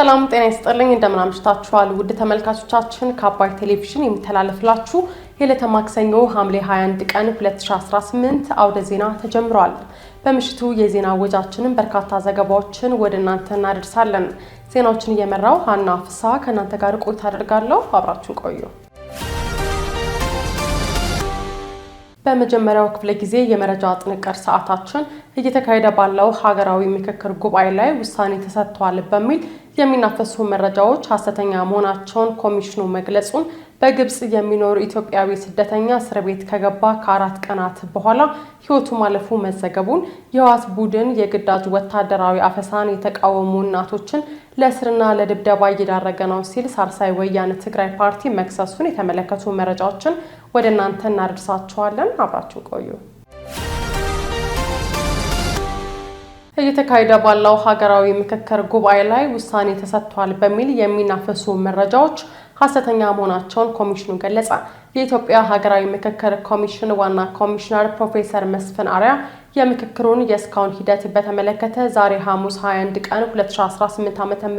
ሰላም ጤና ይስጥልኝ እንደምን አምሽታችኋል ውድ ተመልካቾቻችን ከአባይ ቴሌቪዥን የሚተላለፍላችሁ የዕለተ ማክሰኞ ሐምሌ 21 ቀን 2018 አውደ ዜና ተጀምሯል። በምሽቱ የዜና ወጃችንን በርካታ ዘገባዎችን ወደ እናንተ እናደርሳለን። ዜናዎችን እየመራው ሀና ፍስሐ ከእናንተ ጋር ቆይታ አደርጋለሁ። አብራችሁን ቆዩ። በመጀመሪያው ክፍለ ጊዜ የመረጃ ጥንቅር ሰዓታችን እየተካሄደ ባለው ሀገራዊ ምክክር ጉባኤ ላይ ውሳኔ ተሰጥቷል በሚል የሚናፈሱ መረጃዎች ሐሰተኛ መሆናቸውን ኮሚሽኑ መግለጹን፣ በግብጽ የሚኖር ኢትዮጵያዊ ስደተኛ እስር ቤት ከገባ ከ4 ቀናት በኋላ ሕይወቱ ማለፉ መዘገቡን፣ የህወሓት ቡድን የግዳጅ ወታደራዊ አፈሳን የተቃወሙ እናቶችን ለእስርና ለድብደባ እየዳረገ ነው ሲል ሳልሳይ ወያነ ትግራይ ፓርቲ መክሰሱን የተመለከቱ መረጃዎችን ወደ እናንተ እናደርሳችኋለን። አብራችሁ ቆዩ። እየተካሄደ ባለው ሀገራዊ ምክክር ጉባኤ ላይ ውሳኔ ተሰጥቷል በሚል የሚናፈሱ መረጃዎች ሐሰተኛ መሆናቸውን ኮሚሽኑ ገለጸ። የኢትዮጵያ ሀገራዊ ምክክር ኮሚሽን ዋና ኮሚሽነር ፕሮፌሰር መስፍን አርአያ የምክክሩን የእስካሁን ሂደት በተመለከተ ዛሬ ሐሙስ 21 ቀን 2018 ዓ.ም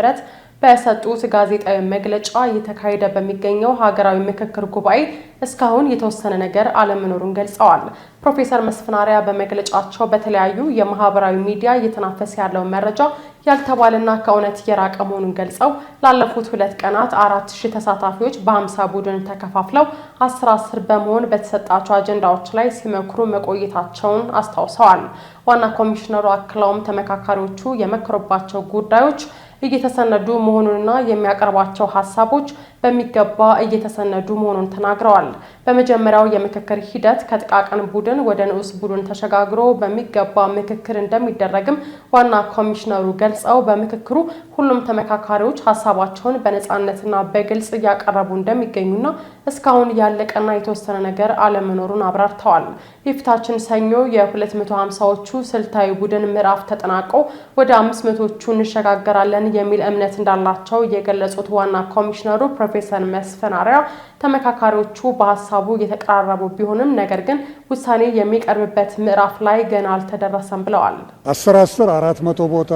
በሰጡት ጋዜጣዊ መግለጫ እየተካሄደ በሚገኘው ሀገራዊ ምክክር ጉባኤ እስካሁን የተወሰነ ነገር አለመኖሩን ገልጸዋል። ፕሮፌሰር መስፍን አርአያ በመግለጫቸው በተለያዩ የማህበራዊ ሚዲያ እየተናፈሰ ያለው መረጃ ያልተባለና ከእውነት የራቀ መሆኑን ገልጸው ላለፉት 2 ቀናት 4000 ተሳታፊዎች በ50 ቡድን ተከፋፍለው 10 በመሆን በተሰጣቸው አጀንዳዎች ላይ ሲመክሩ መቆየታቸውን አስታውሰዋል። ዋና ኮሚሽነሩ አክለውም ተመካካሪዎቹ የመከሩባቸው ጉዳዮች እየተሰነዱ መሆኑንና የሚያቀርባቸው ሐሳቦች በሚገባ እየተሰነዱ መሆኑን ተናግረዋል። በመጀመሪያው የምክክር ሂደት ከጥቃቅን ቡድን ወደ ንዑስ ቡድን ተሸጋግሮ በሚገባ ምክክር እንደሚደረግም ዋና ኮሚሽነሩ ገልጸው በምክክሩ ሁሉም ተመካካሪዎች ሐሳባቸውን በነጻነትና በግልጽ እያቀረቡ እንደሚገኙና እስካሁን ያለቀና የተወሰነ ነገር አለመኖሩን አብራርተዋል። የፊታችን ሰኞ የ250ዎቹ ስልታዊ ቡድን ምዕራፍ ተጠናቆ ወደ 500ዎቹ እንሸጋገራለን የሚል እምነት እንዳላቸው የገለጹት ዋና ኮሚሽነሩ ፕሮፌሰር መስፍን አርአያ ተመካካሪዎቹ በሐሳቡ የተቀራረቡ ቢሆንም ነገር ግን ውሳኔ የሚቀርብበት ምዕራፍ ላይ ገና አልተደረሰም ብለዋል። 10 400 ቦታ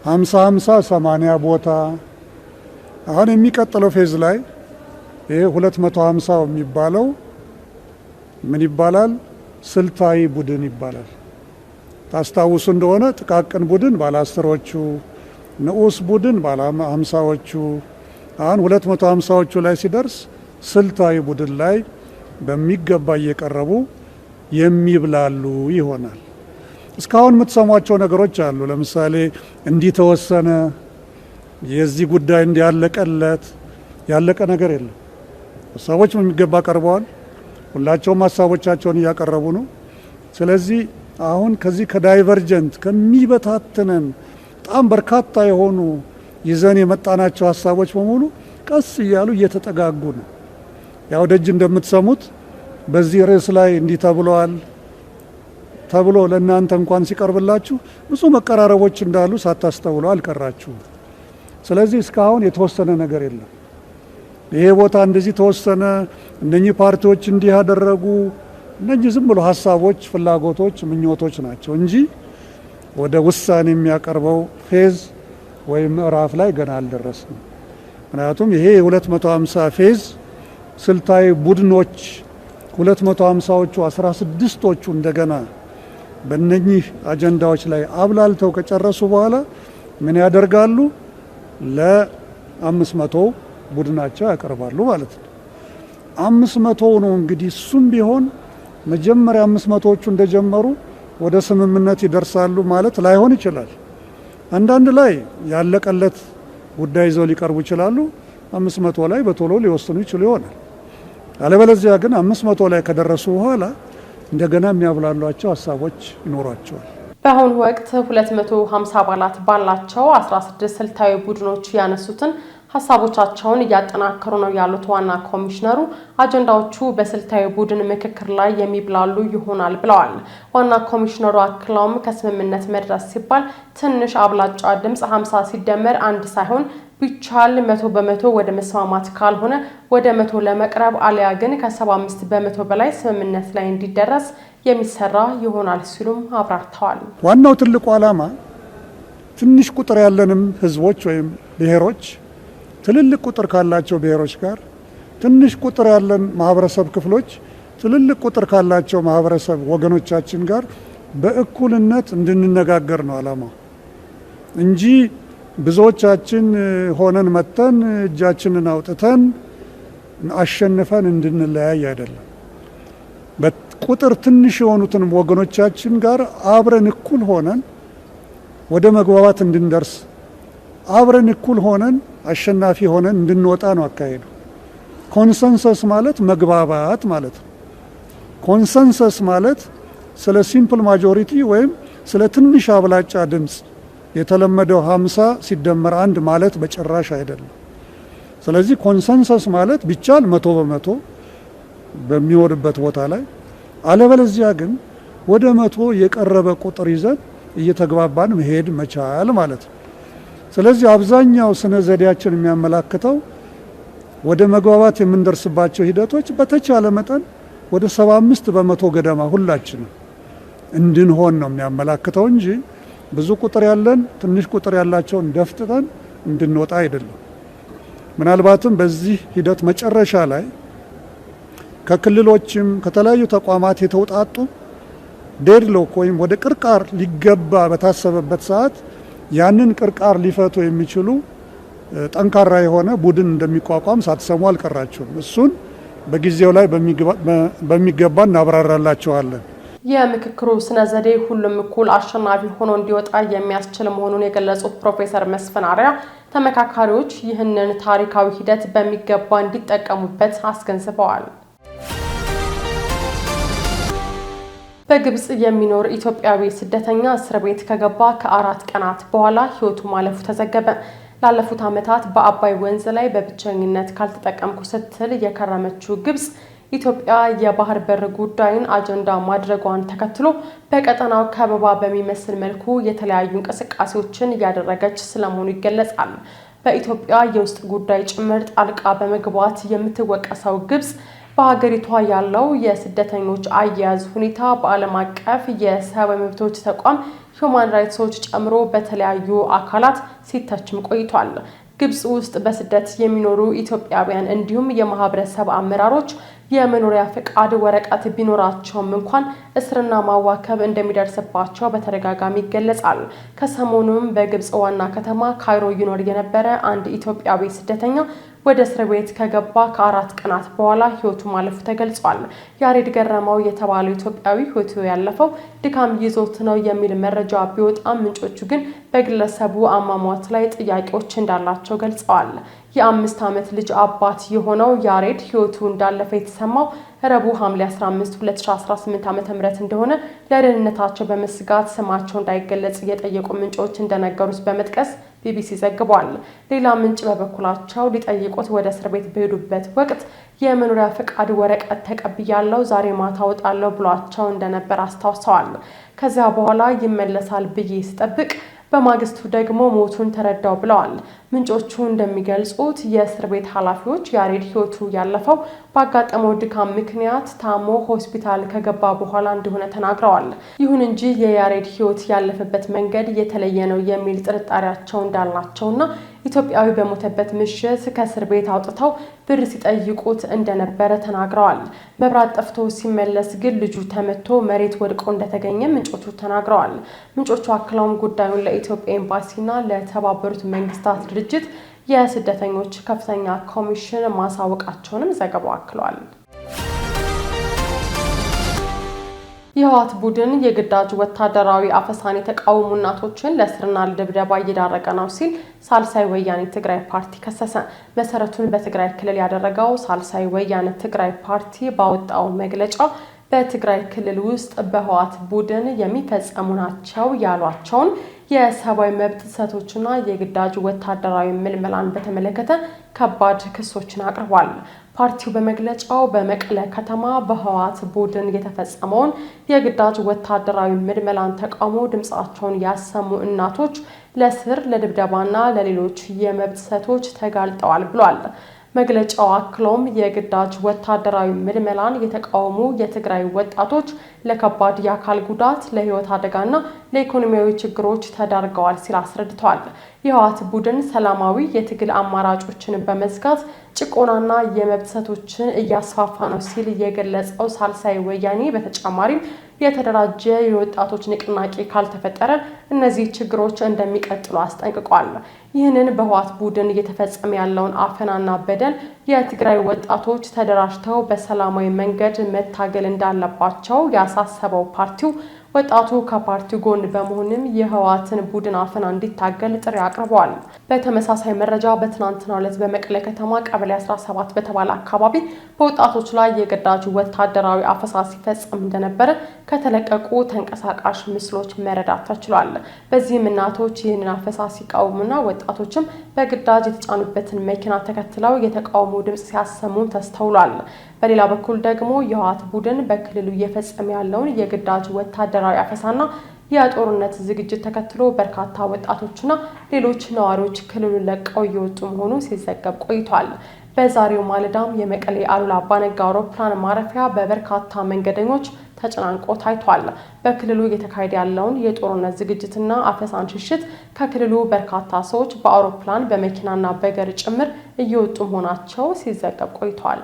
50 80 ቦታ አሁን የሚቀጥለው ፌዝ ላይ ይሄ 250 የሚባለው ምን ይባላል? ስልታዊ ቡድን ይባላል። ታስታውሱ እንደሆነ ጥቃቅን ቡድን ባለ 10ዎቹ፣ ንዑስ ቡድን ባለ 50ዎቹ፣ አሁን 250ዎቹ ላይ ሲደርስ ስልታዊ ቡድን ላይ በሚገባ እየቀረቡ የሚብላሉ ይሆናል። እስካሁን የምትሰሟቸው ነገሮች አሉ። ለምሳሌ እንዲህ ተወሰነ፣ የዚህ ጉዳይ እንዲያለቀለት ያለቀ ነገር የለም። ሀሳቦች በሚገባ ቀርበዋል። ሁላቸውም ሀሳቦቻቸውን እያቀረቡ ነው። ስለዚህ አሁን ከዚህ ከዳይቨርጀንት ከሚበታትነን በጣም በርካታ የሆኑ ይዘን የመጣናቸው ሀሳቦች በሙሉ ቀስ እያሉ እየተጠጋጉ ነው። ያው ደጅ እንደምትሰሙት በዚህ ርዕስ ላይ እንዲህ ተብሏል ተብሎ ለእናንተ እንኳን ሲቀርብላችሁ ብዙ መቀራረቦች እንዳሉ ሳታስተውሉ አልቀራችሁም። ስለዚህ እስካሁን የተወሰነ ነገር የለም። ይሄ ቦታ እንደዚህ ተወሰነ፣ እነኚህ ፓርቲዎች እንዲህ ያደረጉ፣ እነኚህ ዝም ብሎ ሀሳቦች፣ ፍላጎቶች፣ ምኞቶች ናቸው እንጂ ወደ ውሳኔ የሚያቀርበው ፌዝ ወይም ምዕራፍ ላይ ገና አልደረስንም። ምክንያቱም ይሄ የ250 ፌዝ ስልታዊ ቡድኖች 250ዎቹ 16ቶቹ እንደገና በእነኚህ አጀንዳዎች ላይ አብላልተው ከጨረሱ በኋላ ምን ያደርጋሉ? ለ500 ቡድናቸው ያቀርባሉ ማለት ነው። 500 ነው እንግዲህ። እሱም ቢሆን መጀመሪያ 500ዎቹ እንደጀመሩ ወደ ስምምነት ይደርሳሉ ማለት ላይሆን ይችላል። አንዳንድ ላይ ያለቀለት ጉዳይ ይዘው ሊቀርቡ ይችላሉ። 500 ላይ በቶሎ ሊወስኑ ይችሉ ይሆናል። አለበለዚያ ግን 500 ላይ ከደረሱ በኋላ እንደገና የሚያብላሏቸው ሀሳቦች ይኖሯቸዋል። በአሁኑ ወቅት 250 አባላት ባላቸው 16 ስልታዊ ቡድኖች ያነሱትን ሀሳቦቻቸውን እያጠናከሩ ነው ያሉት ዋና ኮሚሽነሩ አጀንዳዎቹ በስልታዊ ቡድን ምክክር ላይ የሚብላሉ ይሆናል ብለዋል። ዋና ኮሚሽነሩ አክለውም ከስምምነት መድረስ ሲባል ትንሽ አብላጫ ድምጽ 50 ሲደመር 1 ሳይሆን ቢቻል 100% ወደ መስማማት ካልሆነ ወደ 100 ለመቅረብ አሊያ ግን ከ75% በላይ ስምምነት ላይ እንዲደረስ የሚሰራ ይሆናል ሲሉም አብራርተዋል። ዋናው ትልቁ ዓላማ ትንሽ ቁጥር ያለንም ህዝቦች ወይም ብሔሮች ትልልቅ ቁጥር ካላቸው ብሔሮች ጋር ትንሽ ቁጥር ያለን ማህበረሰብ ክፍሎች ትልልቅ ቁጥር ካላቸው ማህበረሰብ ወገኖቻችን ጋር በእኩልነት እንድንነጋገር ነው ዓላማው እንጂ ብዙዎቻችን ሆነን መተን እጃችንን አውጥተን አሸንፈን እንድንለያይ አይደለም። በቁጥር ትንሽ የሆኑትን ወገኖቻችን ጋር አብረን እኩል ሆነን ወደ መግባባት እንድንደርስ አብረን እኩል ሆነን አሸናፊ ሆነን እንድንወጣ ነው አካሄዱ። ኮንሰንሰስ ማለት መግባባት ማለት ነው። ኮንሰንሰስ ማለት ስለ ሲምፕል ማጆሪቲ ወይም ስለ ትንሽ አብላጫ ድምፅ የተለመደው 50 ሲደመር 1 ማለት በጭራሽ አይደለም። ስለዚህ ኮንሰንሰስ ማለት ቢቻል 100% በሚወድበት ቦታ ላይ አለበለዚያ ግን ወደ 100 የቀረበ ቁጥር ይዘን እየተግባባን መሄድ መቻል ማለት ነው። ስለዚህ አብዛኛው ስነ ዘዴያችን የሚያመላክተው ወደ መግባባት የምንደርስባቸው ሂደቶች በተቻለ መጠን ወደ 75% ገደማ ሁላችንም እንድንሆን ነው የሚያመላክተው እንጂ ብዙ ቁጥር ያለን ትንሽ ቁጥር ያላቸውን ደፍጥተን እንድንወጣ አይደለም። ምናልባትም በዚህ ሂደት መጨረሻ ላይ ከክልሎችም ከተለያዩ ተቋማት የተውጣጡ ዴድሎክ ወይም ወደ ቅርቃር ሊገባ በታሰበበት ሰዓት ያንን ቅርቃር ሊፈቱ የሚችሉ ጠንካራ የሆነ ቡድን እንደሚቋቋም ሳትሰሙ አልቀራችሁም። እሱን በጊዜው ላይ በሚገባ እናብራራላችኋለን። የምክክሩ ስነ ዘዴ ሁሉም እኩል አሸናፊ ሆኖ እንዲወጣ የሚያስችል መሆኑን የገለጹት ፕሮፌሰር መስፍን አርአያ ተመካካሪዎች ይህንን ታሪካዊ ሂደት በሚገባ እንዲጠቀሙበት አስገንዝበዋል። በግብጽ የሚኖር ኢትዮጵያዊ ስደተኛ እስር ቤት ከገባ ከ4 ቀናት በኋላ ሕይወቱ ማለፉ ተዘገበ። ላለፉት ዓመታት በአባይ ወንዝ ላይ በብቸኝነት ካልተጠቀምኩ ስትል የከረመችው ግብጽ ኢትዮጵያ የባህር በር ጉዳይን አጀንዳ ማድረጓን ተከትሎ በቀጠናው ከበባ በሚመስል መልኩ የተለያዩ እንቅስቃሴዎችን እያደረገች ስለመሆኑ ይገለጻል። በኢትዮጵያ የውስጥ ጉዳይ ጭምር ጣልቃ በመግባት የምትወቀሰው ግብጽ በሀገሪቷ ያለው የስደተኞች አያያዝ ሁኔታ በዓለም አቀፍ የሰብአዊ መብቶች ተቋም ሁማን ራይትስ ዎች ጨምሮ በተለያዩ አካላት ሲተችም ቆይቷል። ግብጽ ውስጥ በስደት የሚኖሩ ኢትዮጵያውያን እንዲሁም የማህበረሰብ አመራሮች የመኖሪያ ፈቃድ ወረቀት ቢኖራቸውም እንኳን እስርና ማዋከብ እንደሚደርስባቸው በተደጋጋሚ ይገለጻል። ከሰሞኑም በግብጽ ዋና ከተማ ካይሮ ይኖር የነበረ አንድ ኢትዮጵያዊ ስደተኛ ወደ እስር ቤት ከገባ ከ4 ቀናት በኋላ ሕይወቱ ማለፉ ተገልጿል። ያሬድ ገረመው የተባለው ኢትዮጵያዊ ሕይወቱ ያለፈው ድካም ይዞት ነው የሚል መረጃ ቢወጣም ምንጮቹ ግን በግለሰቡ አሟሟት ላይ ጥያቄዎች እንዳላቸው ገልጸዋል። የ5 ዓመት ልጅ አባት የሆነው ያሬድ ሕይወቱ እንዳለፈ የተሰማው ረቡዕ ሐምሌ 15 2018 ዓ.ም እንደሆነ ለደህንነታቸው በመስጋት ስማቸው እንዳይገለጽ የጠየቁ ምንጮች እንደነገሩት በመጥቀስ ቢቢሲ ዘግቧል። ሌላ ምንጭ በበኩላቸው ሊጠይቁት ወደ እስር ቤት በሄዱበት ወቅት የመኖሪያ ፈቃድ ወረቀት ተቀብያለሁ፣ ዛሬ ማታ ወጣለሁ ብሏቸው እንደነበር አስታውሰዋል። ከዚያ በኋላ ይመለሳል ብዬ ስጠብቅ በማግስቱ ደግሞ ሞቱን ተረዳው ብለዋል። ምንጮቹ እንደሚገልጹት የእስር ቤት ኃላፊዎች ያሬድ ሕይወቱ ያለፈው ባጋጠመው ድካም ምክንያት ታሞ ሆስፒታል ከገባ በኋላ እንደሆነ ተናግረዋል። ይሁን እንጂ የያሬድ ሕይወት ያለፈበት መንገድ የተለየ ነው የሚል ጥርጣሬያቸው እንዳላቸውና ኢትዮጵያዊ በሞተበት ምሽት ከእስር ቤት አውጥተው ብር ሲጠይቁት እንደነበረ ተናግረዋል። መብራት ጠፍቶ ሲመለስ ግን ልጁ ተመቶ መሬት ወድቆ እንደተገኘ ምንጮቹ ተናግረዋል። ምንጮቹ አክለውም ጉዳዩን ለኢትዮጵያ ኤምባሲና ለተባበሩት መንግስታት ድርጅት የስደተኞች ከፍተኛ ኮሚሽን ማሳወቃቸውንም ዘገባው አክሏል። የህወሓት ቡድን የግዳጅ ወታደራዊ አፈሳን የተቃወሙ እናቶችን ለእስርና ለድብደባ እየዳረገ ነው ሲል ሳልሳይ ወያኔ ትግራይ ፓርቲ ከሰሰ። መሰረቱን በትግራይ ክልል ያደረገው ሳልሳይ ወያኔ ትግራይ ፓርቲ ባወጣው መግለጫ በትግራይ ክልል ውስጥ በህወሓት ቡድን የሚፈጸሙ ናቸው ያሏቸውን የሰብአዊ መብት ጥሰቶችና የግዳጅ ወታደራዊ ምልመላን በተመለከተ ከባድ ክሶችን አቅርቧል። ፓርቲው በመግለጫው በመቀለ ከተማ በህወሓት ቡድን የተፈጸመውን የግዳጅ ወታደራዊ ምልመላን ተቃውሞ ድምጻቸውን ያሰሙ እናቶች ለእስር፣ ለድብደባና ለሌሎች የመብት ጥሰቶች ተጋልጠዋል ብሏል። መግለጫው አክሎም የግዳጅ ወታደራዊ ምልመላን የተቃወሙ የትግራይ ወጣቶች ለከባድ የአካል ጉዳት፣ ለህይወት አደጋና ለኢኮኖሚያዊ ችግሮች ተዳርገዋል ሲል አስረድተዋል። የህወሓት ቡድን ሰላማዊ የትግል አማራጮችን በመዝጋት ጭቆናና የመብት ጥሰቶችን እያስፋፋ ነው ሲል የገለጸው ሳልሳይ ወያኔ በተጨማሪም የተደራጀ የወጣቶች ንቅናቄ ካልተፈጠረ እነዚህ ችግሮች እንደሚቀጥሉ አስጠንቅቋል። ይህንን በህወሓት ቡድን እየተፈጸመ ያለውን አፈናና በደል የትግራይ ወጣቶች ተደራጅተው በሰላማዊ መንገድ መታገል እንዳለባቸው ያሳሰበው ፓርቲው ወጣቱ ከፓርቲው ጎን በመሆንም የህወሓትን ቡድን አፈና እንዲታገል ጥሪ አቅርበዋል። በተመሳሳይ መረጃ በትናንትናው ዕለት በመቀሌ ከተማ ቀበሌ 17 በተባለ አካባቢ በወጣቶች ላይ የግዳጅ ወታደራዊ አፈሳ ሲፈጸም እንደነበረ ከተለቀቁ ተንቀሳቃሽ ምስሎች መረዳት ተችሏል። በዚህም እናቶች ይህንን አፈሳ ሲቃወሙና ወጣቶችም በግዳጅ የተጫኑበትን መኪና ተከትለው የተቃውሞ ድምጽ ሲያሰሙ ተስተውሏል። በሌላ በኩል ደግሞ የህወሓት ቡድን በክልሉ እየፈጸመ ያለውን የግዳጅ ወታደራዊ አፈሳና የጦርነት ዝግጅት ተከትሎ በርካታ ወጣቶችና ሌሎች ነዋሪዎች ክልሉን ለቀው እየወጡ መሆኑ ሲዘገብ ቆይቷል። በዛሬው ማለዳም የመቀሌ አሉላ አባነጋ አውሮፕላን ማረፊያ በበርካታ መንገደኞች ተጨናንቆ ታይቷል። በክልሉ እየተካሄደ ያለውን የጦርነት ዝግጅትና አፈሳን ሽሽት ከክልሉ በርካታ ሰዎች በአውሮፕላን በመኪናና በእግር ጭምር እየወጡ መሆናቸው ሲዘገብ ቆይቷል።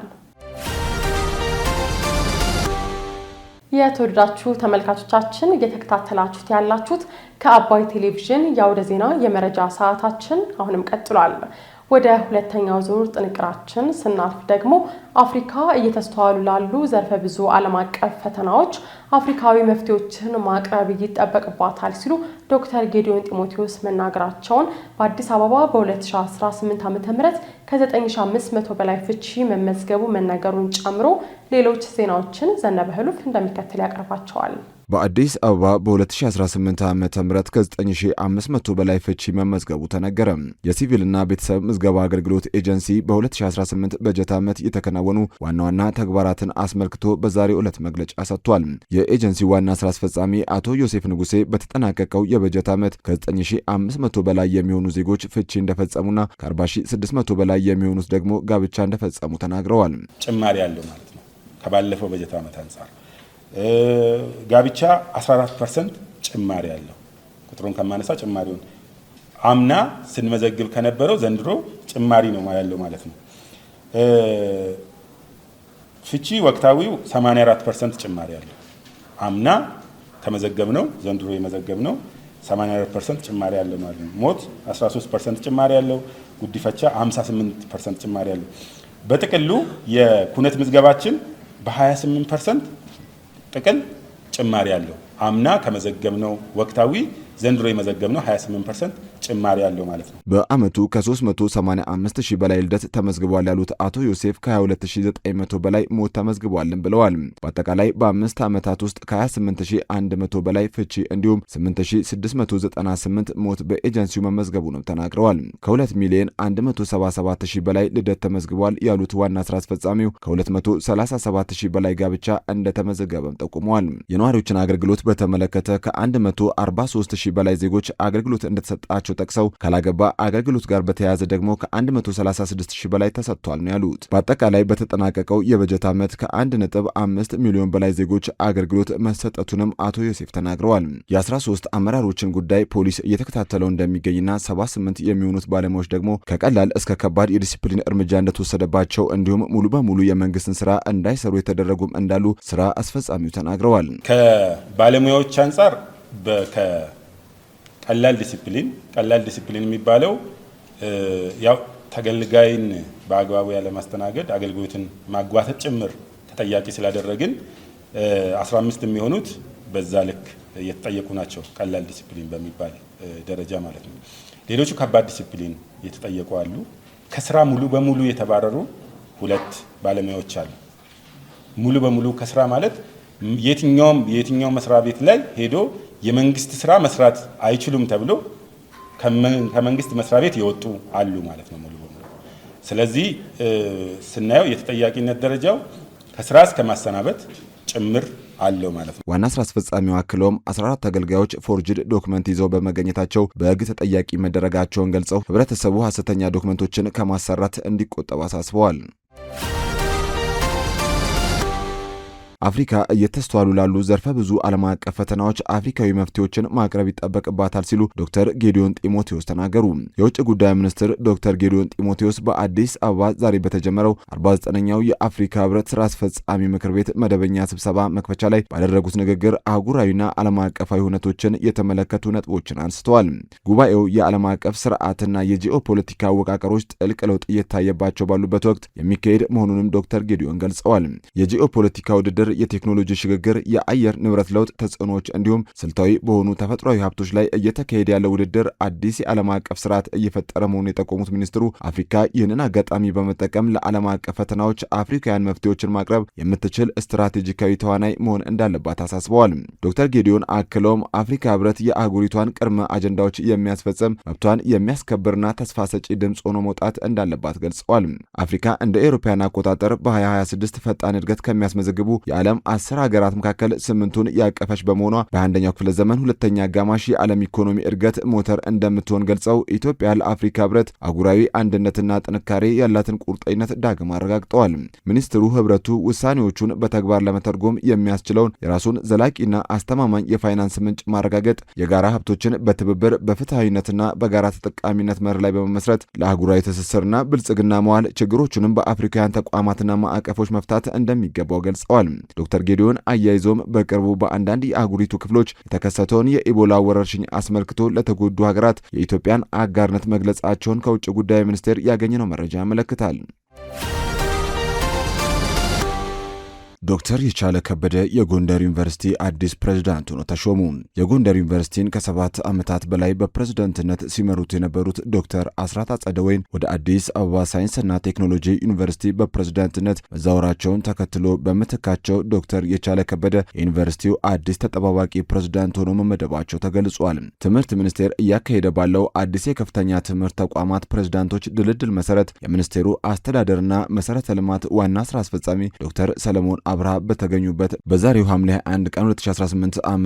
የተወደዳችሁ ተመልካቾቻችን እየተከታተላችሁት ያላችሁት ከአባይ ቴሌቪዥን የአውደ ዜና የመረጃ ሰዓታችን አሁንም ቀጥሏል። ወደ ሁለተኛው ዙር ጥንቅራችን ስናልፍ ደግሞ አፍሪካ እየተስተዋሉ ላሉ ዘርፈ ብዙ ዓለም አቀፍ ፈተናዎች አፍሪካዊ መፍትሄዎችን ማቅረብ ይጠበቅባታል ሲሉ ዶክተር ጌዲዮን ጢሞቴዎስ መናገራቸውን በአዲስ አበባ በ2018 ዓ.ም ከ9500 በላይ ፍቺ መመዝገቡ መነገሩን ጨምሮ ሌሎች ዜናዎችን ዘነበ ህሉፍ እንደሚከተል ያቀርባቸዋል። በአዲስ አበባ በ2018 ዓ.ም ከ9500 በላይ ፍቺ መመዝገቡ ተነገረ። የሲቪልና ቤተሰብ ምዝገባ አገልግሎት ኤጀንሲ በ2018 በጀት ዓመት የተከናወኑ ዋና ዋና ተግባራትን አስመልክቶ በዛሬው ዕለት መግለጫ ሰጥቷል። የኤጀንሲ ዋና ስራ አስፈጻሚ አቶ ዮሴፍ ንጉሴ በተጠናቀቀው የበጀት ዓመት ከ9500 በላይ የሚሆኑ ዜጎች ፍቺ እንደፈጸሙና ከ40600 በላይ የሚሆኑት ደግሞ ጋብቻ እንደፈጸሙ ተናግረዋል። ጭማሪ ያለው ማለት ነው ከባለፈው በጀት ዓመት አንጻር ጋብቻ 14% ጭማሪ ያለው ቁጥሩን ከማነሳ ጭማሪውን አምና ስንመዘግብ ከነበረው ዘንድሮ ጭማሪ ነው ያለው ማለት ነው። ፍቺ ወቅታዊው 84% ጭማሪ ያለው አምና ከመዘገብነው ዘንድሮ የመዘገብነው 84% ጭማሪ ያለው ማለት ነው። ሞት 13% ጭማሪ ያለው፣ ጉዲፈቻ 58% ጭማሪ ያለው። በጥቅሉ የኩነት ምዝገባችን በ28% ጥቅል ጭማሪ ያለው አምና ከመዘገብነው ወቅታዊ ዘንድሮ የመዘገብነው 28% ጭማሪ ያለው ማለት ነው። በአመቱ ከ385000 በላይ ልደት ተመዝግቧል ያሉት አቶ ዮሴፍ ከ22900 በላይ ሞት ተመዝግቧልም ብለዋል። በአጠቃላይ በ5 ዓመታት ውስጥ ከ28100 በላይ ፍቺ እንዲሁም 8698 ሞት በኤጀንሲው መመዝገቡንም ተናግረዋል። ከ2,177,000 በላይ ልደት ተመዝግቧል ያሉት ዋና ስራ አስፈጻሚው ከ237,000 በላይ ጋብቻ እንደተመዘገበም ጠቁመዋል። የነዋሪዎችን አገልግሎት በተመለከተ ከ143,000 በላይ ዜጎች አገልግሎት እንደተሰጣቸው ጠቅሰው ካላገባ አገልግሎት ጋር በተያያዘ ደግሞ ከ136,000 በላይ ተሰጥቷል ነው ያሉት። በአጠቃላይ በተጠናቀቀው የበጀት ዓመት ከ1.5 ሚሊዮን በላይ ዜጎች አገልግሎት መሰጠቱንም አቶ ዮሴፍ ተናግረዋል። የ13 አመራሮችን ጉዳይ ፖሊስ እየተከታተለው እንደሚገኝና 78 የሚሆኑት ባለሙያዎች ደግሞ ከቀላል እስከ ከባድ የዲሲፕሊን እርምጃ እንደተወሰደባቸው እንዲሁም ሙሉ በሙሉ የመንግስትን ስራ እንዳይሰሩ የተደረጉም እንዳሉ ስራ አስፈጻሚው ተናግረዋል። ከባለሙያዎች አንጻር ቀላል ዲሲፕሊን የሚባለው ያው ተገልጋይን በአግባቡ ያለ ማስተናገድ አገልግሎትን ማጓተት ጭምር ተጠያቂ ስላደረግን 15 የሚሆኑት በዛ ልክ እየተጠየቁ ናቸው። ቀላል ዲሲፕሊን በሚባል ደረጃ ማለት ነው። ሌሎቹ ከባድ ዲሲፕሊን እየተጠየቁ አሉ። ከስራ ሙሉ በሙሉ የተባረሩ 2 ባለሙያዎች አሉ። ሙሉ በሙሉ ከስራ ማለት የትኛውም መስሪያ ቤት ላይ ሄዶ የመንግስት ስራ መስራት አይችሉም ተብሎ ከመንግስት መስሪያ ቤት የወጡ አሉ ማለት ነው ሙሉ በሙሉ። ስለዚህ ስናየው የተጠያቂነት ደረጃው ከስራ እስከ ማሰናበት ጭምር አለው ማለት ነው። ዋና ስራ አስፈጻሚው አክለውም 14 ተገልጋዮች ፎርጅድ ዶክመንት ይዘው በመገኘታቸው በሕግ ተጠያቂ መደረጋቸውን ገልጸው ህብረተሰቡ ሐሰተኛ ዶክመንቶችን ከማሰራት እንዲቆጠብ አሳስበዋል። አፍሪካ እየተስተዋሉ ላሉ ዘርፈ ብዙ ዓለም አቀፍ ፈተናዎች አፍሪካዊ መፍትሄዎችን ማቅረብ ይጠበቅባታል ሲሉ ዶክተር ጌዲዮን ጢሞቴዎስ ተናገሩ። የውጭ ጉዳይ ሚኒስትር ዶክተር ጌዲዮን ጢሞቴዎስ በአዲስ አበባ ዛሬ በተጀመረው 49ኛው የአፍሪካ ህብረት ስራ አስፈጻሚ ምክር ቤት መደበኛ ስብሰባ መክፈቻ ላይ ባደረጉት ንግግር አህጉራዊና ዓለም አቀፋዊ ሁነቶችን የተመለከቱ ነጥቦችን አንስተዋል። ጉባኤው የዓለም አቀፍ ስርዓትና የጂኦፖለቲካ አወቃቀሮች ጥልቅ ለውጥ እየታየባቸው ባሉበት ወቅት የሚካሄድ መሆኑንም ዶክተር ጌዲዮን ገልጸዋል። የጂኦፖለቲካ ውድድር፣ የቴክኖሎጂ ሽግግር፣ የአየር ንብረት ለውጥ ተጽዕኖዎች እንዲሁም ስልታዊ በሆኑ ተፈጥሯዊ ሀብቶች ላይ እየተካሄደ ያለው ውድድር አዲስ የዓለም አቀፍ ስርዓት እየፈጠረ መሆኑን የጠቆሙት ሚኒስትሩ አፍሪካ ይህንን አጋጣሚ በመጠቀም ለዓለም አቀፍ ፈተናዎች አፍሪካውያን መፍትሄዎችን ማቅረብ የምትችል ስትራቴጂካዊ ተዋናይ መሆን እንዳለባት አሳስበዋል። ዶክተር ጌዲዮን አክለውም አፍሪካ ህብረት የአህጉሪቷን ቅድመ አጀንዳዎች የሚያስፈጽም መብቷን የሚያስከብርና ተስፋ ሰጪ ድምፅ ሆኖ መውጣት እንዳለባት ገልጸዋል። አፍሪካ እንደ አውሮፓውያን አቆጣጠር በ2026 ፈጣን እድገት ከሚያስመዘግቡ የዓለም 10 ሀገራት መካከል 8ቱን ያቀፈች በመሆኗ በ21ኛው ክፍለ ዘመን ሁለተኛ አጋማሽ የዓለም ኢኮኖሚ እድገት ሞተር እንደምትሆን ገልጸው ኢትዮጵያ ለአፍሪካ ህብረት አህጉራዊ አንድነትና ጥንካሬ ያላትን ቁርጠኝነት ዳግም አረጋግጠዋል። ሚኒስትሩ ህብረቱ ውሳኔዎቹን በተግባር ለመተርጎም የሚያስችለውን የራሱን ዘላቂና አስተማማኝ የፋይናንስ ምንጭ ማረጋገጥ፣ የጋራ ሀብቶችን በትብብር በፍትሃዊነትና በጋራ ተጠቃሚነት መርህ ላይ በመመስረት ለአህጉራዊ ትስስርና ብልጽግና መዋል፣ ችግሮቹንም በአፍሪካውያን ተቋማትና ማዕቀፎች መፍታት እንደሚገባው ገልጸዋል። ዶክተር ጌዲዮን አያይዞም በቅርቡ በአንዳንድ የአህጉሪቱ ክፍሎች የተከሰተውን የኢቦላ ወረርሽኝ አስመልክቶ ለተጎዱ ሀገራት የኢትዮጵያን አጋርነት መግለጻቸውን ከውጭ ጉዳይ ሚኒስቴር ያገኘነው መረጃ ያመለክታል። ዶክተር የቻለ ከበደ የጎንደር ዩኒቨርሲቲ አዲስ ፕሬዝዳንት ሆነው ተሾሙ። የጎንደር ዩኒቨርሲቲን ከ7 ዓመታት በላይ በፕሬዝዳንትነት ሲመሩት የነበሩት ዶክተር አስራት አጸደወይን ወደ አዲስ አበባ ሳይንስና ቴክኖሎጂ ዩኒቨርሲቲ በፕሬዝዳንትነት መዛወራቸውን ተከትሎ በምትካቸው ዶክተር የቻለ ከበደ የዩኒቨርሲቲው አዲስ ተጠባባቂ ፕሬዝዳንት ሆነው መመደባቸው ተገልጿል። ትምህርት ሚኒስቴር እያካሄደ ባለው አዲስ የከፍተኛ ትምህርት ተቋማት ፕሬዝዳንቶች ድልድል መሰረት የሚኒስቴሩ አስተዳደርና መሰረተ ልማት ዋና ስራ አስፈጻሚ ዶክተር ሰለሞን አብርሃ በተገኙበት በዛሬው ሐምሌ 1 ቀን 2018 ዓ.ም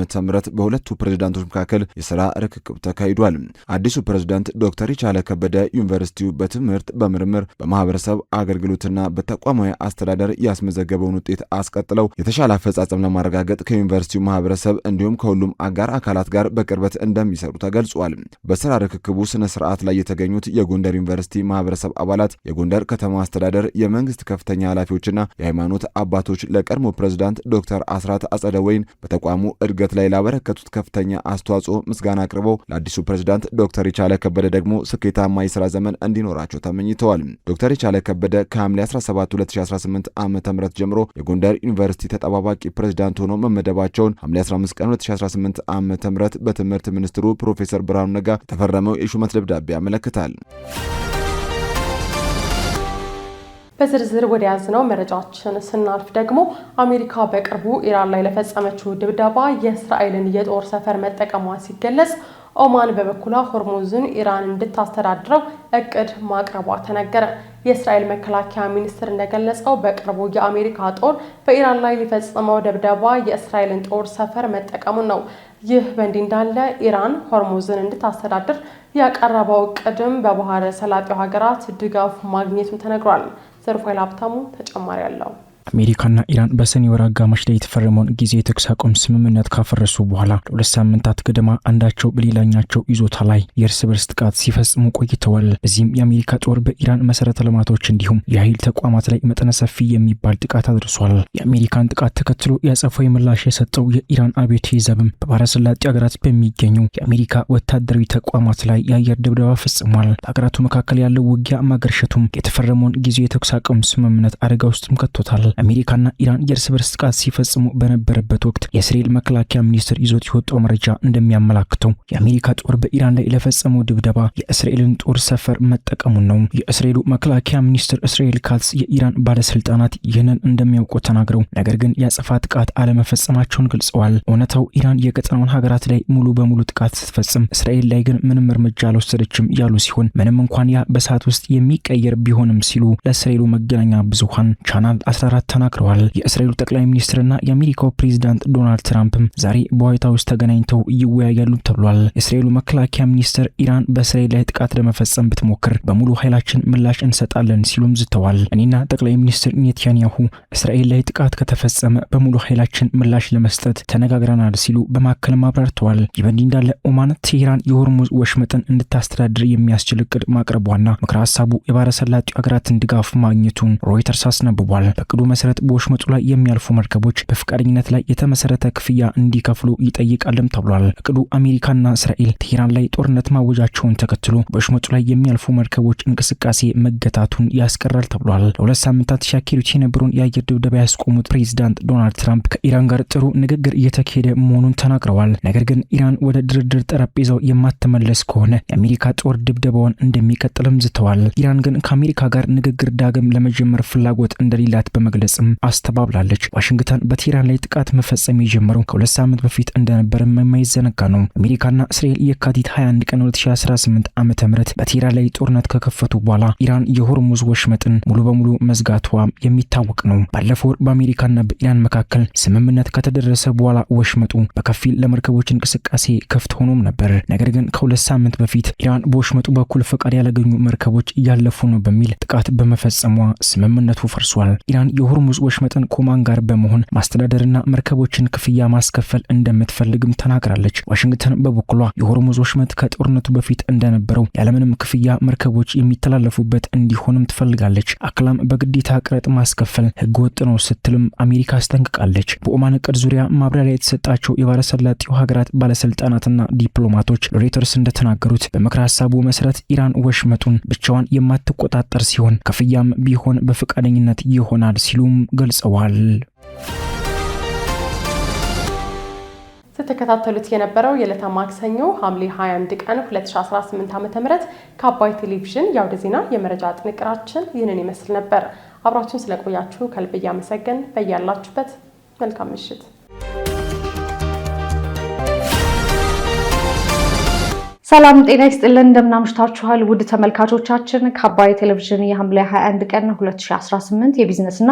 በሁለቱ ፕሬዝዳንቶች መካከል የሥራ ርክክብ ተካሂዷል። አዲሱ ፕሬዝዳንት ዶክተር የቻለ ከበደ ዩኒቨርሲቲው በትምህርት፣ በምርምር፣ በማህበረሰብ አገልግሎትና በተቋማዊ አስተዳደር ያስመዘገበውን ውጤት አስቀጥለው የተሻለ አፈጻጸም ለማረጋገጥ ከዩኒቨርሲቲው ማህበረሰብ እንዲሁም ከሁሉም አጋር አካላት ጋር በቅርበት እንደሚሰሩ ተገልጿል። በሥራ ርክክቡ ስነ ስርዓት ላይ የተገኙት የጎንደር ዩኒቨርሲቲ ማህበረሰብ አባላት፣ የጎንደር ከተማ አስተዳደር የመንግስት ከፍተኛ ኃላፊዎችና የሃይማኖት አባቶች ለቀድሞ ፕሬዝዳንት ዶክተር አስራት አጸደወይን በተቋሙ እድገት ላይ ላበረከቱት ከፍተኛ አስተዋጽኦ ምስጋና አቅርበው ለአዲሱ ፕሬዝዳንት ዶክተር የቻለ ከበደ ደግሞ ስኬታማ የሥራ ዘመን እንዲኖራቸው ተመኝተዋል። ዶክተር የቻለ ከበደ ከሐምሌ 17 2018 ዓ.ም ጀምሮ የጎንደር ዩኒቨርሲቲ ተጠባባቂ ፕሬዝዳንት ሆነው መመደባቸውን ሐምሌ 15 ቀን 2018 ዓ.ም በትምህርት ሚኒስትሩ ፕሮፌሰር ብርሃኑ ነጋ የተፈረመው የሹመት ደብዳቤ ያመለክታል። በዝርዝር ወደ ያዝነው መረጃችን ስናልፍ ደግሞ አሜሪካ በቅርቡ ኢራን ላይ ለፈጸመችው ድብደባ የእስራኤልን የጦር ሰፈር መጠቀሟ ሲገለጽ፣ ኦማን በበኩሏ ሆርሙዝን ኢራን እንድታስተዳድረው እቅድ ማቅረቧ ተነገረ። የእስራኤል መከላከያ ሚኒስትር እንደገለጸው በቅርቡ የአሜሪካ ጦር በኢራን ላይ ሊፈጽመው ድብደባ የእስራኤልን ጦር ሰፈር መጠቀሙን ነው። ይህ በእንዲህ እንዳለ ኢራን ሆርሙዝን እንድታስተዳድር ያቀረበው እቅድም በባህረ ሰላጤው ሀገራት ድጋፍ ማግኘቱ ተነግሯል። ዘርፋይል ሀብታሙ ተጨማሪ አለው። አሜሪካና ኢራን በሰኔ ወር አጋማሽ ላይ የተፈረመውን ጊዜ የተኩስ አቁም ስምምነት ካፈረሱ በኋላ ለ2 ሳምንታት ገደማ አንዳቸው በሌላኛቸው ይዞታ ላይ የእርስ በርስ ጥቃት ሲፈጽሙ ቆይተዋል። በዚህም የአሜሪካ ጦር በኢራን መሰረተ ልማቶች እንዲሁም የኃይል ተቋማት ላይ መጠነ ሰፊ የሚባል ጥቃት አድርሷል። የአሜሪካን ጥቃት ተከትሎ የአጸፋዊ ምላሽ የሰጠው የኢራን አብዮታዊ ዘብም በባህረ ሰላጤ ሀገራት በሚገኙ የአሜሪካ ወታደራዊ ተቋማት ላይ የአየር ድብደባ ፈጽሟል። በሀገራቱ መካከል ያለው ውጊያ ማገርሸቱም የተፈረመውን ጊዜ የተኩስ አቁም ስምምነት አደጋ ውስጥም ከቶታል። አሜሪካና ኢራን የእርስ በርስ ጥቃት ሲፈጽሙ በነበረበት ወቅት የእስራኤል መከላከያ ሚኒስትር ይዞት የወጣው መረጃ እንደሚያመላክተው የአሜሪካ ጦር በኢራን ላይ ለፈጸመው ድብደባ የእስራኤልን ጦር ሰፈር መጠቀሙን ነው። የእስራኤሉ መከላከያ ሚኒስትር እስራኤል ካትዝ የኢራን ባለስልጣናት ይህንን እንደሚያውቁ ተናግረው ነገር ግን የአጸፋ ጥቃት አለመፈጸማቸውን ገልጸዋል። እውነታው ኢራን የቀጠናውን ሀገራት ላይ ሙሉ በሙሉ ጥቃት ስትፈጽም እስራኤል ላይ ግን ምንም እርምጃ አልወሰደችም ያሉ ሲሆን ምንም እንኳን ያ በሰዓት ውስጥ የሚቀየር ቢሆንም ሲሉ ለእስራኤሉ መገናኛ ብዙሃን ቻናል 14 አካላት ተናግረዋል። የእስራኤሉ ጠቅላይ ሚኒስትርና የአሜሪካው ፕሬዝዳንት ዶናልድ ትራምፕም ዛሬ በዋይት ሀውስ ተገናኝተው ይወያያሉ ተብሏል። የእስራኤሉ መከላከያ ሚኒስትር ኢራን በእስራኤል ላይ ጥቃት ለመፈጸም ብትሞክር በሙሉ ኃይላችን ምላሽ እንሰጣለን ሲሉም ዝተዋል። እኔና ጠቅላይ ሚኒስትር ኔታንያሁ እስራኤል ላይ ጥቃት ከተፈጸመ በሙሉ ኃይላችን ምላሽ ለመስጠት ተነጋግረናል ሲሉ በማከል አብራርተዋል። ይህ በእንዲህ እንዳለ ኦማን ቴህራን የሆርሙዝ ወሽመጥን እንድታስተዳድር የሚያስችል እቅድ ማቅረቧና ምክረ ሀሳቡ የባህረ ሰላጤው ሀገራትን ድጋፍ ማግኘቱን ሮይተርስ አስነብቧል። በእቅዱ መሰረት በወሽመጡ ላይ የሚያልፉ መርከቦች በፍቃደኝነት ላይ የተመሰረተ ክፍያ እንዲከፍሉ ይጠይቃልም ተብሏል። እቅዱ አሜሪካና እስራኤል ቴህራን ላይ ጦርነት ማወጃቸውን ተከትሎ በወሽመጡ ላይ የሚያልፉ መርከቦች እንቅስቃሴ መገታቱን ያስቀራል ተብሏል። ለሁለት ሳምንታት ሲያካሂዱት የነበረውን የአየር ድብደባ ያስቆሙት ፕሬዝዳንት ዶናልድ ትራምፕ ከኢራን ጋር ጥሩ ንግግር እየተካሄደ መሆኑን ተናግረዋል። ነገር ግን ኢራን ወደ ድርድር ጠረጴዛው የማትመለስ ከሆነ የአሜሪካ ጦር ድብደባውን እንደሚቀጥልም ዝተዋል። ኢራን ግን ከአሜሪካ ጋር ንግግር ዳግም ለመጀመር ፍላጎት እንደሌላት በመግለጽም አስተባብላለች። ዋሽንግተን በቴህራን ላይ ጥቃት መፈጸም የጀመረው ከሁለት ሳምንት በፊት እንደነበርም የማይዘነጋ ነው። አሜሪካና እስራኤል የካቲት 21 ቀን 2018 ዓ.ም በቴህራን ላይ ጦርነት ከከፈቱ በኋላ ኢራን የሆርሙዝ ወሽመጥን ሙሉ በሙሉ መዝጋቷ የሚታወቅ ነው። ባለፈው ወር በአሜሪካና በኢራን መካከል ስምምነት ከተደረሰ በኋላ ወሽመጡ በከፊል ለመርከቦች እንቅስቃሴ ክፍት ሆኖም ነበር። ነገር ግን ከሁለት ሳምንት በፊት ኢራን በወሽመጡ በኩል ፈቃድ ያላገኙ መርከቦች እያለፉ ነው በሚል ጥቃት በመፈጸሟ ስምምነቱ ፈርሷል። ኢራን የሆርሙዝ ወሽመጥን ከኦማን ጋር በመሆን ማስተዳደርና መርከቦችን ክፍያ ማስከፈል እንደምትፈልግም ተናግራለች። ዋሽንግተን በበኩሏ የሆርሙዝ ወሽመጥ ከጦርነቱ በፊት እንደነበረው ያለምንም ክፍያ መርከቦች የሚተላለፉበት እንዲሆንም ትፈልጋለች። አክላም በግዴታ ቀረጥ ማስከፈል ህገወጥ ነው ስትልም አሜሪካ አስጠንቅቃለች። በኦማን እቅድ ዙሪያ ማብራሪያ የተሰጣቸው የባህረ ሰላጤው ሀገራት ባለስልጣናትና ዲፕሎማቶች ሮይተርስ እንደተናገሩት በምክረ ሀሳቡ መሰረት ኢራን ወሽመጡን ብቻዋን የማትቆጣጠር ሲሆን ክፍያም ቢሆን በፈቃደኝነት ይሆናል ሲሉም ገልጸዋል። ስትከታተሉት የነበረው የዕለተ ማክሰኞ ሐምሌ 21 ቀን 2018 ዓ.ም ከአባይ ቴሌቪዥን የአውደ ዜና የመረጃ ጥንቅራችን ይህንን ይመስል ነበር። አብራችሁን ስለቆያችሁ ከልብ እያመሰገን በያላችሁበት መልካም ምሽት። ሰላም ጤና ይስጥልን፣ እንደምናምሽታችኋል ውድ ተመልካቾቻችን። ከአባይ ቴሌቪዥን የሐምሌ 21 ቀን 2018 የቢዝነስና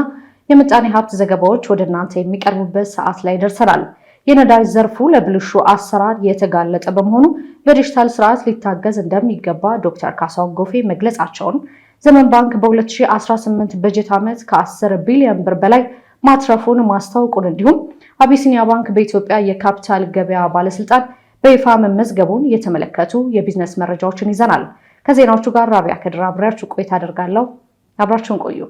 የምጣኔ ሀብት ዘገባዎች ወደ እናንተ የሚቀርቡበት ሰዓት ላይ ደርሰናል። የነዳጅ ዘርፉ ለብልሹ አሰራር የተጋለጠ በመሆኑ በዲጂታል ስርዓት ሊታገዝ እንደሚገባ ዶክተር ካሳሁን ጎፌ መግለጻቸውን፣ ዘመን ባንክ በ2018 በጀት ዓመት ከ10 ቢሊዮን ብር በላይ ማትረፉን ማስታወቁን እንዲሁም አቢሲኒያ ባንክ በኢትዮጵያ የካፒታል ገበያ ባለስልጣን በይፋ መመዝገቡን የተመለከቱ የቢዝነስ መረጃዎችን ይዘናል። ከዜናዎቹ ጋር ራቢያ ከድር አብሬያችሁ ቆይታ አደርጋለሁ። አብራችሁን ቆዩ።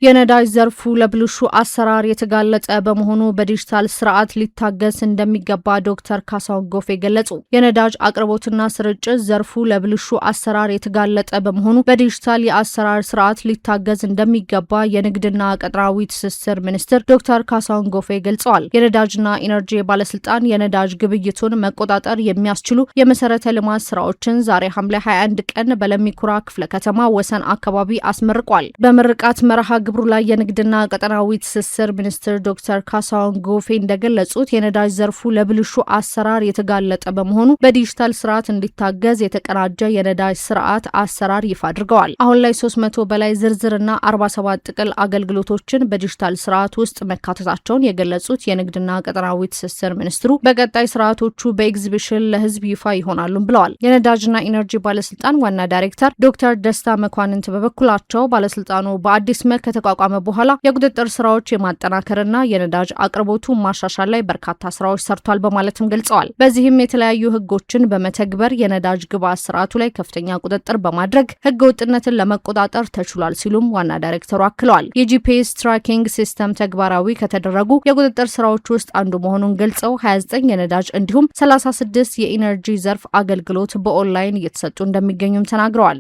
የነዳጅ ዘርፉ ለብልሹ አሰራር የተጋለጠ በመሆኑ በዲጂታል ስርዓት ሊታገዝ እንደሚገባ ዶክተር ካሳሁን ጎፌ ገለጹ። የነዳጅ አቅርቦትና ስርጭት ዘርፉ ለብልሹ አሰራር የተጋለጠ በመሆኑ በዲጂታል የአሰራር ስርዓት ሊታገዝ እንደሚገባ የንግድና ቀጠናዊ ትስስር ሚኒስትር ዶክተር ካሳሁን ጎፌ ገልጸዋል። የነዳጅና ኢነርጂ ባለስልጣን የነዳጅ ግብይቱን መቆጣጠር የሚያስችሉ የመሰረተ ልማት ስራዎችን ዛሬ ሐምሌ 21 ቀን በለሚኩራ ክፍለ ከተማ ወሰን አካባቢ አስመርቋል። በምርቃት መርሃ ግብሩ ላይ የንግድና ቀጠናዊ ትስስር ሚኒስትር ዶክተር ካሳሁን ጎፌ እንደገለጹት የነዳጅ ዘርፉ ለብልሹ አሰራር የተጋለጠ በመሆኑ በዲጂታል ስርዓት እንዲታገዝ የተቀናጀ የነዳጅ ስርዓት አሰራር ይፋ አድርገዋል። አሁን ላይ 300 በላይ ዝርዝርና 47 ጥቅል አገልግሎቶችን በዲጂታል ስርዓት ውስጥ መካተታቸውን የገለጹት የንግድና ቀጠናዊ ትስስር ሚኒስትሩ በቀጣይ ስርዓቶቹ በኤግዚቢሽን ለህዝብ ይፋ ይሆናሉም ብለዋል። የነዳጅና ኢነርጂ ባለስልጣን ዋና ዳይሬክተር ዶክተር ደስታ መኳንንት በበኩላቸው ባለስልጣኑ በአዲስ መልክ ከተቋቋመ በኋላ የቁጥጥር ስራዎች የማጠናከርና የነዳጅ አቅርቦቱ ማሻሻል ላይ በርካታ ስራዎች ሰርቷል በማለትም ገልጸዋል። በዚህም የተለያዩ ህጎችን በመተግበር የነዳጅ ግብዓት ስርዓቱ ላይ ከፍተኛ ቁጥጥር በማድረግ ህገ ወጥነትን ለመቆጣጠር ተችሏል ሲሉም ዋና ዳይሬክተሩ አክለዋል። የጂፒኤስ ትራኪንግ ሲስተም ተግባራዊ ከተደረጉ የቁጥጥር ስራዎች ውስጥ አንዱ መሆኑን ገልጸው 29 የነዳጅ እንዲሁም 36 የኢነርጂ ዘርፍ አገልግሎት በኦንላይን እየተሰጡ እንደሚገኙም ተናግረዋል።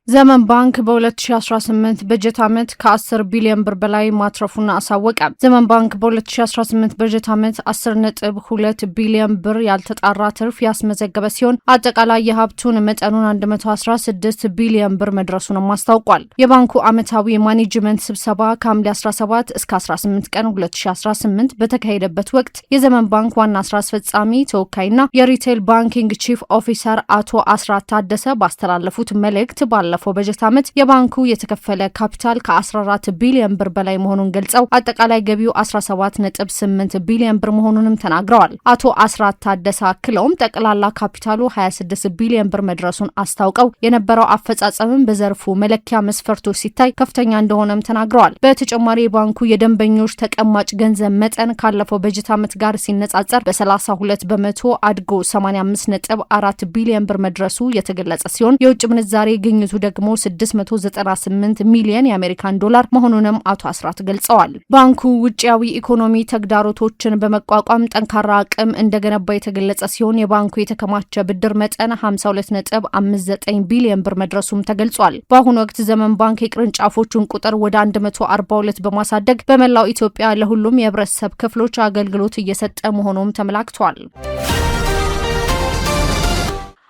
ዘመን ባንክ በ2018 በጀት ዓመት ከ10 ቢሊዮን ብር በላይ ማትረፉን አሳወቀ። ዘመን ባንክ በ2018 በጀት ዓመት 10.2 ቢሊዮን ብር ያልተጣራ ትርፍ ያስመዘገበ ሲሆን አጠቃላይ የሀብቱን መጠኑን 116 ቢሊዮን ብር መድረሱንም አስታውቋል። የባንኩ ዓመታዊ የማኔጅመንት ስብሰባ ከሐምሌ 17 እስከ 18 ቀን 2018 በተካሄደበት ወቅት የዘመን ባንክ ዋና ስራ አስፈጻሚ ተወካይና የሪቴል ባንኪንግ ቺፍ ኦፊሰር አቶ አስራት ታደሰ ባስተላለፉት መልእክት ባለፈው ባለፈው በጀት ዓመት የባንኩ የተከፈለ ካፒታል ከ14 ቢሊዮን ብር በላይ መሆኑን ገልጸው አጠቃላይ ገቢው 17.8 ቢሊዮን ብር መሆኑንም ተናግረዋል። አቶ አስራት ታደሰ አክለውም ጠቅላላ ካፒታሉ 26 ቢሊዮን ብር መድረሱን አስታውቀው የነበረው አፈጻጸምም በዘርፉ መለኪያ መስፈርቶች ሲታይ ከፍተኛ እንደሆነም ተናግረዋል። በተጨማሪ ባንኩ የደንበኞች ተቀማጭ ገንዘብ መጠን ካለፈው በጀት ዓመት ጋር ሲነጻጸር በ32 በመቶ አድጎ 85.4 ቢሊዮን ብር መድረሱ የተገለጸ ሲሆን የውጭ ምንዛሬ ግኝቱ ደግሞ 698 ሚሊዮን የአሜሪካን ዶላር መሆኑንም አቶ አስራት ገልጸዋል። ባንኩ ውጪያዊ ኢኮኖሚ ተግዳሮቶችን በመቋቋም ጠንካራ አቅም እንደገነባ የተገለጸ ሲሆን የባንኩ የተከማቸ ብድር መጠን 52.59 ቢሊዮን ብር መድረሱም ተገልጿል። በአሁኑ ወቅት ዘመን ባንክ የቅርንጫፎቹን ቁጥር ወደ 142 በማሳደግ በመላው ኢትዮጵያ ለሁሉም የህብረተሰብ ክፍሎች አገልግሎት እየሰጠ መሆኑም ተመላክቷል።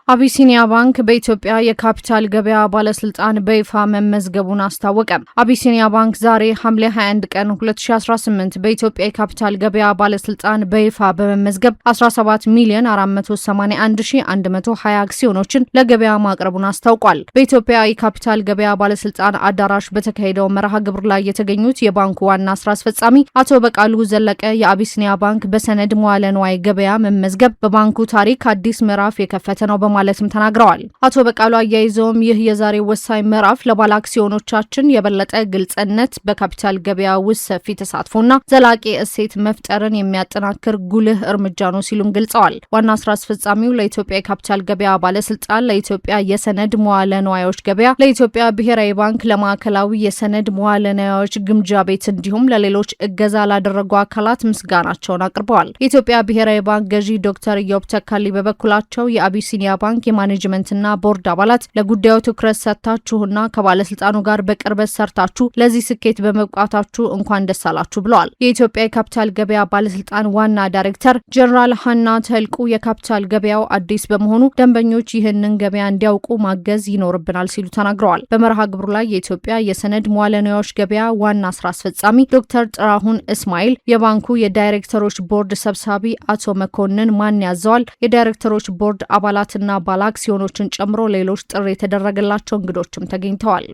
አቢሲኒያ ባንክ በኢትዮጵያ የካፒታል ገበያ ባለስልጣን በይፋ መመዝገቡን አስታወቀ። አቢሲኒያ ባንክ ዛሬ ሐምሌ 21 ቀን 2018 በኢትዮጵያ የካፒታል ገበያ ባለስልጣን በይፋ በመመዝገብ 17,481,120 አክሲዮኖችን ለገበያ ማቅረቡን አስታውቋል። በኢትዮጵያ የካፒታል ገበያ ባለስልጣን አዳራሽ በተካሄደው መርሃ ግብር ላይ የተገኙት የባንኩ ዋና ስራ አስፈጻሚ አቶ በቃሉ ዘለቀ የአቢሲኒያ ባንክ በሰነድ መዋለ ንዋይ ገበያ መመዝገብ በባንኩ ታሪክ አዲስ ምዕራፍ የከፈተ ነው ማለትም ተናግረዋል። አቶ በቃሉ አያይዘውም ይህ የዛሬ ወሳኝ ምዕራፍ ለባለ አክሲዮኖቻችን የበለጠ ግልጽነት፣ በካፒታል ገበያ ውስጥ ሰፊ ተሳትፎና ዘላቂ እሴት መፍጠርን የሚያጠናክር ጉልህ እርምጃ ነው ሲሉም ገልጸዋል። ዋና ስራ አስፈጻሚው ለኢትዮጵያ የካፒታል ገበያ ባለስልጣን፣ ለኢትዮጵያ የሰነድ መዋለ ንዋዮች ገበያ፣ ለኢትዮጵያ ብሔራዊ ባንክ፣ ለማዕከላዊ የሰነድ መዋለ ንዋዮች ግምጃ ቤት እንዲሁም ለሌሎች እገዛ ላደረጉ አካላት ምስጋናቸውን አቅርበዋል። የኢትዮጵያ ብሔራዊ ባንክ ገዢ ዶክተር ኢዮብ ተካሊ በበኩላቸው የአቢሲኒያ ባንክ የማኔጅመንትና ቦርድ አባላት ለጉዳዩ ትኩረት ሰጥታችሁና ከባለስልጣኑ ጋር በቅርበት ሰርታችሁ ለዚህ ስኬት በመብቃታችሁ እንኳን ደስ አላችሁ ብለዋል። የኢትዮጵያ የካፒታል ገበያ ባለስልጣን ዋና ዳይሬክተር ጀነራል ሀና ተልቁ የካፒታል ገበያው አዲስ በመሆኑ ደንበኞች ይህንን ገበያ እንዲያውቁ ማገዝ ይኖርብናል ሲሉ ተናግረዋል። በመርሃ ግብሩ ላይ የኢትዮጵያ የሰነድ መዋለ ንዋዮች ገበያ ዋና ስራ አስፈጻሚ ዶክተር ጥራሁን እስማኤል፣ የባንኩ የዳይሬክተሮች ቦርድ ሰብሳቢ አቶ መኮንን ማን ያዘዋል፣ የዳይሬክተሮች ቦርድ አባላትና ባለ አክሲዮኖችን ጨምሮ ሌሎች ጥሪ የተደረገላቸው እንግዶችም ተገኝተዋል።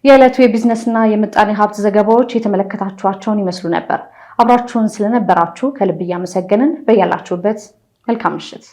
የዕለቱ የቢዝነስና የምጣኔ ሀብት ዘገባዎች የተመለከታችኋቸውን ይመስሉ ነበር። አብራችሁን ስለነበራችሁ ከልብ እያመሰገንን በያላችሁበት መልካም ምሽት